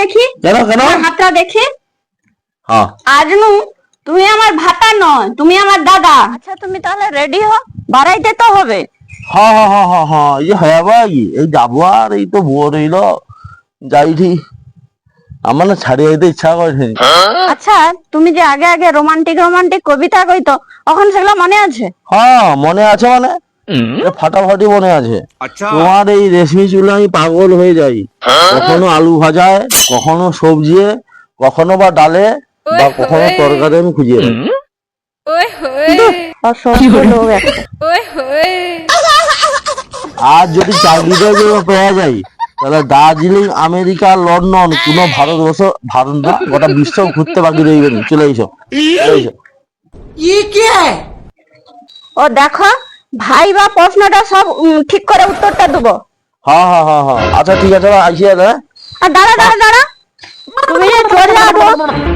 দেখি, কেন কেন? হাতটা দেখি। হ্যাঁ আজনু তুমি আমার ভাতা নয়, তুমি আমার দাদা। আচ্ছা তুমি তাহলে রেডি হও, বাড়াইতে তো হবে। হ্যাঁ হ্যাঁ হ্যাঁ হ্যাঁ হ্যাঁ, এই হ্যাঁ ভাই, এই যাবো আর এই তো বোর হইল যাই ঠিক। আমার না ছাড়িয়ে যেতে ইচ্ছা করে। আচ্ছা তুমি যে আগে আগে রোমান্টিক রোমান্টিক কবিতা কইতো, এখন সেগুলো মনে আছে? হ্যাঁ মনে আছে, মানে ফাটাফাটি মনে আছে। তোমার এই রেশমি চুলে আমি পাগল হয়ে যাই। কখনো আলু ভাজায়, কখনো সবজি, কখনো বা ডালে, বা কখনো তরকারি আমি খুঁজে পাই। আর যদি চাকরিটা পাওয়া যায়, তাহলে দার্জিলিং, আমেরিকা, লন্ডন, কোনো ভারতবর্ষ, ভারত না গোটা বিশ্ব ঘুরতে বাকি রইবে না। চলে এসো, চলে এসো। ও দেখো ভাই বা প্রশ্নটা সব ঠিক করে উত্তরটা দেবো। হ্যাঁ হ্যাঁ হ্যাঁ হ্যাঁ, আচ্ছা ঠিক আছে, আসি। আর দাঁড়া দাঁড়া দাঁড়া, তুমি যে চলে যাবো,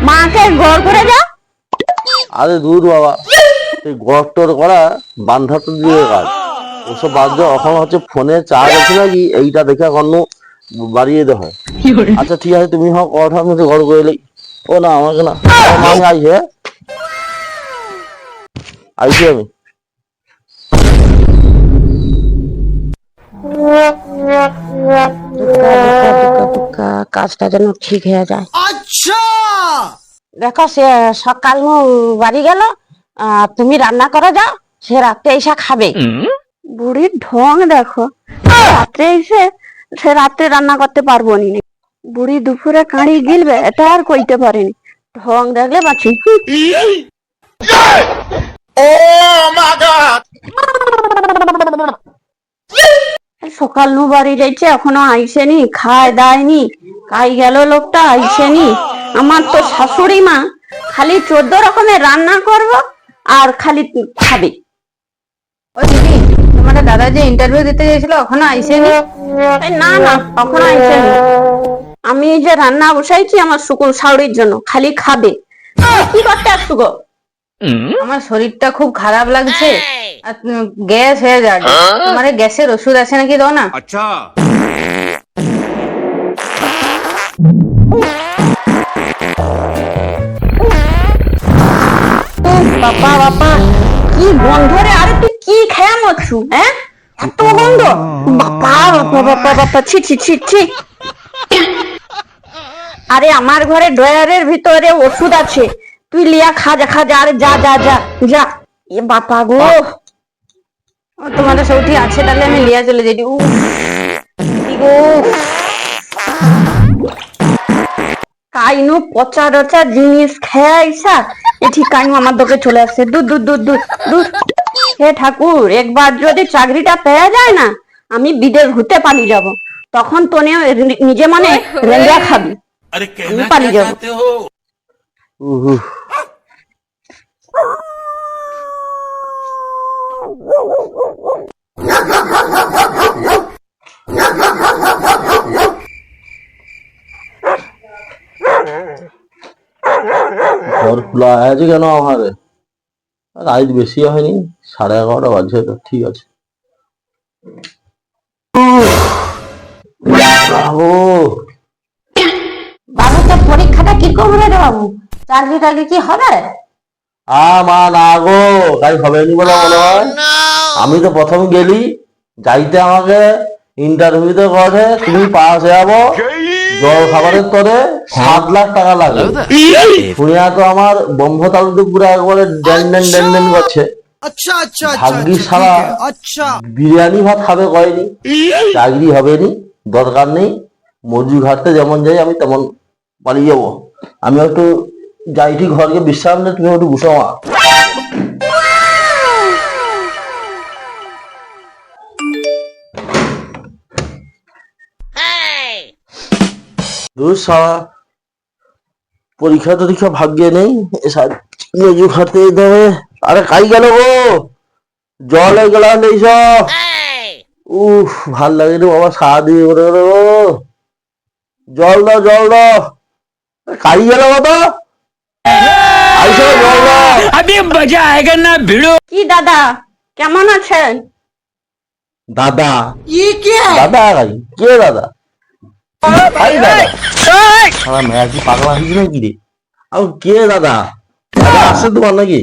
মাকে ঘর করে যাও। আরে দূর বাবা, এই গড়টর করা বান্ধা তো দিয়ে কাজ, ওসব বাদ দাও। এখন হচ্ছে ফোনে চার্জ আছে নাকি এইটা দেখে অন্য বাড়িয়ে দেওয়া হয়। আচ্ছা ঠিক আছে, তুমি হোক কথার মধ্যে ঘর করে এলেই। ও না, আমাকে না, আমি আইসি। হ্যাঁ আইসি আমি। কাজটা যেন ঠিক হয়ে যায়। আচ্ছা দেখো, সে সকাল বাড়ি গেল, তুমি রান্না করে যাও, সে রাত্রে এসে খাবে। বুড়ির ঢং দেখো, রাত্রে এসে সে রাত্রে রান্না করতে পারবো নি। বুড়ি দুপুরে কাঁড়ি গিলবে, এটা আর কইতে পারেনি। ঢং দেখলে বাঁচি। সকাল নু বাড়ি যাইছে, এখনো আইসেনি, খায় দায়নি, কাই গেল লোকটা, আইসেনি। আমার তো শাশুড়ি মা খালি 14 রকমের রান্না করব আর খালি খাবে। ও দিদি, তোমাদের দাদা যে ইন্টারভিউ দিতে গেছিল এখনো আইসেনি? না না, এখনো আইসেনি। আমি যে রান্না বসাইছি আমার শুকুর শাশুড়ির জন্য, খালি খাবে। কি করতে আসছো গো? আমার শরীরটা খুব খারাপ লাগছে, আর গ্যাস হয়ে যাবে। তোমার গ্যাসের ওষুধ আছে নাকি, দাও না। আচ্ছা বাবা বাবা, কি গন্ধ রে! আরে তুই কি খেয়ে মরছু? হ্যাঁ, এত গন্ধ! বাবা বাবা বাবা বাবা, ছি ছি ছি ছি। আরে আমার ঘরে ড্রয়ারের ভিতরে ওষুধ আছে, তুই লিয়া খা যা, খা যা। আরে যা যা যা যা। এ বাবা গো, তোমাদের সৌটি আছে, তাহলে আমি লিয়া চলে যাই। কাইনু পচা রচা জিনিস খেয়ে আইসা এটি কাইনু আমার দোকে চলে আসছে। দূর দূর দূর দূর দূর। হে ঠাকুর, একবার যদি চাকরিটা পেয়ে যায় না, আমি বিদেশ ঘুরতে পালিয়ে যাব। তখন তো নিজে মানে রেঞ্জা খাবি, আমি পালিয়ে যাব। ঘর খোলা আছে কেন আমার? রাত বেশি হয়নি, 11:30 বাজছে তো, ঠিক আছে। বাবু বাবু, তো পরীক্ষাটা কি করবে রে বাবু? চাকরি টাকরি কি হবে? মা না গো, তাই হবে নি বলে মনে হয়। আমি তো প্রথম গেলি, যাইতে আমাকে ইন্টারভিউতে করে তুমি পাস হয়ে যাবো, জল খাবারের তরে 7 লাখ টাকা লাগে। শুনিয়া তো আমার বম্ভ তালুতে পুরো একবারে ড্যান ড্যান ড্যান ড্যান করছে। ভাগ্যি সারা বিরিয়ানি ভাত খাবে কয়নি। চাকরি হবে নি, দরকার নেই। মজুর ঘাটতে যেমন যাই আমি তেমন পালিয়ে যাবো। আমি একটু যাই ঠিক ঘরকে বিশ্রাম নে, তুমি একটু বসো। মা পরীক্ষা টরীক্ষা ভাগ্যে নেই, মজুর ঘাটতে যেতে হবে। আরে খাই গেল গো, জল হয়ে গেল এইসব। উফ, ভাল লাগে রে বাবা, সারাদিন করে গো। জল দাও, জল দাও। খাই গেল কত, আইসো জল দাও। अभी मजा आएगा ना भिड़ो। কি দাদা, কেমন আছেন? দাদা দাদা কে দাদা? দাদা সারা মেয়া কি পাগলা হয়েছে নাকি রে? আর কে দাদা? দাদা আছে তোমার নাকি?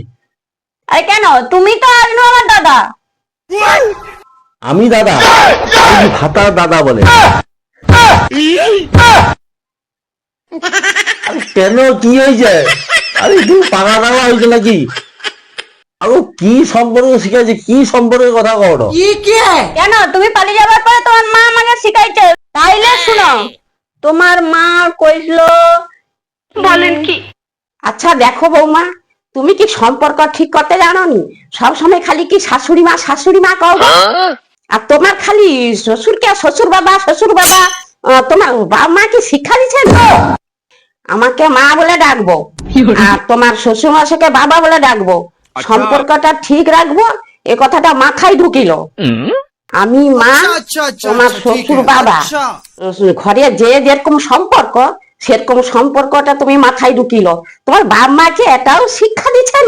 আরে কেন, তুমি তো আজনু আমার দাদা। আমি দাদা? আমি ভাতার দাদা বলে। আরে কেন, কি হয়েছে? আরে তুমি পাগলা টাগলা হয়েছে নাকি? আরো কি সম্পর্কে শিখাইছে? কি সম্পর্কে কথা কও? কেন, তুমি পালিয়ে যাবার পরে তোমার মা আমাকে শিখাইছে। তাইলে শুনো, তোমার মা কইছিল, বলেন কি? আচ্ছা দেখো বৌমা, তুমি কি সম্পর্ক ঠিক করতে জানো নি? সবসময় খালি কি শাশুড়ি মা কও গো? আর তোমার খালি শ্বশুরকে শ্বশুর বাবা তোমার বাবা মা কি শিক্ষা দিচ্ছেন? আমাকে মা বলে ডাকবো আর তোমার শ্বশুর মশাইকে বাবা বলে ডাকবো। সম্পর্কটা ঠিক রাখবো, এ কথাটা মাথায় ঢুকিল। আমি মা, তোমার শ্বশুর বাবা, ঘরে যে যেরকম সম্পর্ক সেরকম সম্পর্কটা তুমি মাথায় ঢুকিল। তোমার বাবা মাকে এটাও শিক্ষা দিচ্ছেন?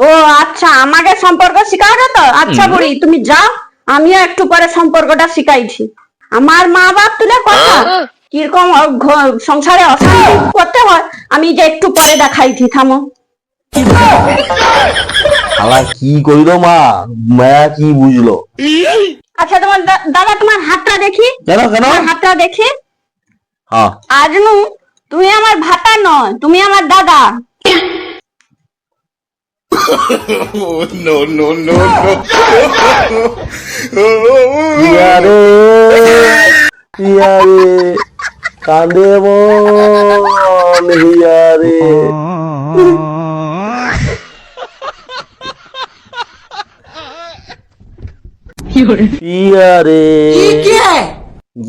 ও আচ্ছা, আমাকে সম্পর্ক শিখাবে তো? আচ্ছা বুড়ি, তুমি যাও, আমিও একটু পরে সম্পর্কটা শিখাইছি। আমার মা বাপ তুলে কথা কিরকম সংসারে অশান্তি করতে হয় আমি যে একটু পরে দেখাইছি, থামো। শালা কি কইলো মা? মায়া কি বুঝলো? আচ্ছা তোমার দাদা, তোমার হাতটা দেখি। কেন কেন? তোমার হাতটা দেখি। হ্যাঁ, আজনু, তুমি আমার ভাতা নয়, তুমি আমার দাদা। ইয়ারে ইয়ারে কান্দে মন ইয়ারে। ইয়ারে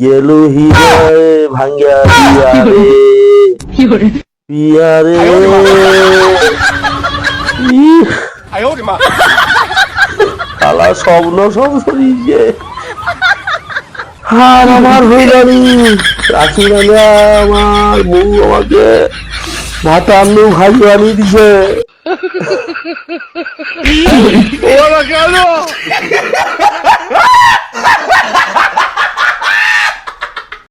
গেলু হৃদয় ভাঙ্গা ইয়ারে ইয়ারে। শালা স্বপ্ন সব সরিয়ে আর আমার হইলানি রাখি না, আমার বউ আমাকে ভাত আলু ভাজি আনি দিছে।